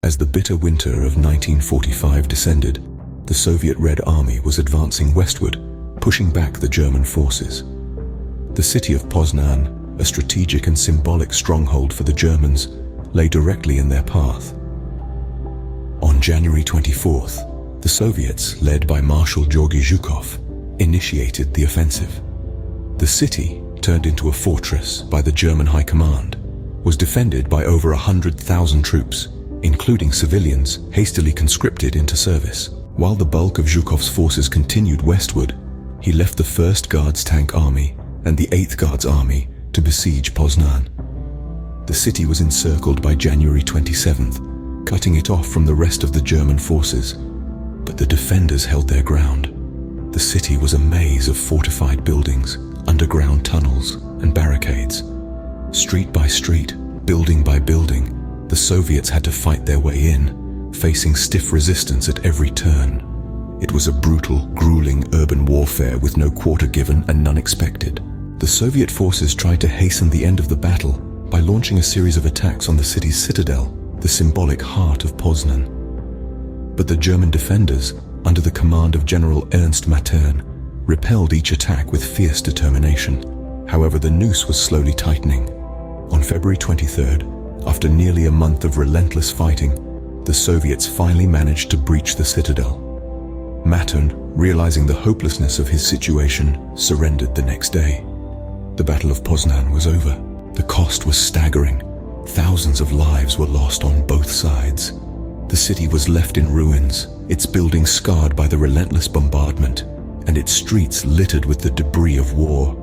As the bitter winter of 1945 descended, the Soviet Red Army was advancing westward, pushing back the German forces. The city of Poznan, a strategic and symbolic stronghold for the Germans, lay directly in their path. On January 24th, the Soviets, led by Marshal Georgy Zhukov, initiated the offensive. The city, turned into a fortress by the German High Command, was defended by over 100,000 troops, including civilians hastily conscripted into service. While the bulk of Zhukov's forces continued westward, he left the 1st Guards Tank Army and the 8th Guards Army to besiege Poznan. The city was encircled by January 27th, cutting it off from the rest of the German forces, but the defenders held their ground. The city was a maze of fortified buildings, underground tunnels, and barricades. Street by street, building by building, the Soviets had to fight their way in, facing stiff resistance at every turn. It was a brutal, grueling urban warfare with no quarter given and none expected. The Soviet forces tried to hasten the end of the battle by launching a series of attacks on the city's citadel, the symbolic heart of Poznan. But the German defenders, under the command of General Ernst Mattern, repelled each attack with fierce determination. However, the noose was slowly tightening. On February 23rd, after nearly a month of relentless fighting, the Soviets finally managed to breach the citadel. Mattern, realizing the hopelessness of his situation, surrendered the next day. The Battle of Poznan was over. The cost was staggering. Thousands of lives were lost on both sides. The city was left in ruins, its buildings scarred by the relentless bombardment, and its streets littered with the debris of war.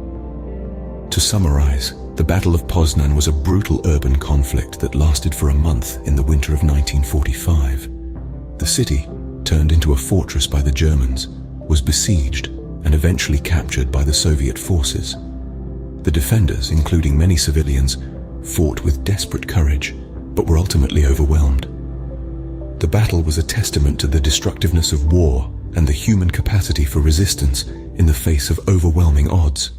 To summarize, the Battle of Poznan was a brutal urban conflict that lasted for a month in the winter of 1945. The city, turned into a fortress by the Germans, was besieged and eventually captured by the Soviet forces. The defenders, including many civilians, fought with desperate courage, but were ultimately overwhelmed. The battle was a testament to the destructiveness of war and the human capacity for resistance in the face of overwhelming odds.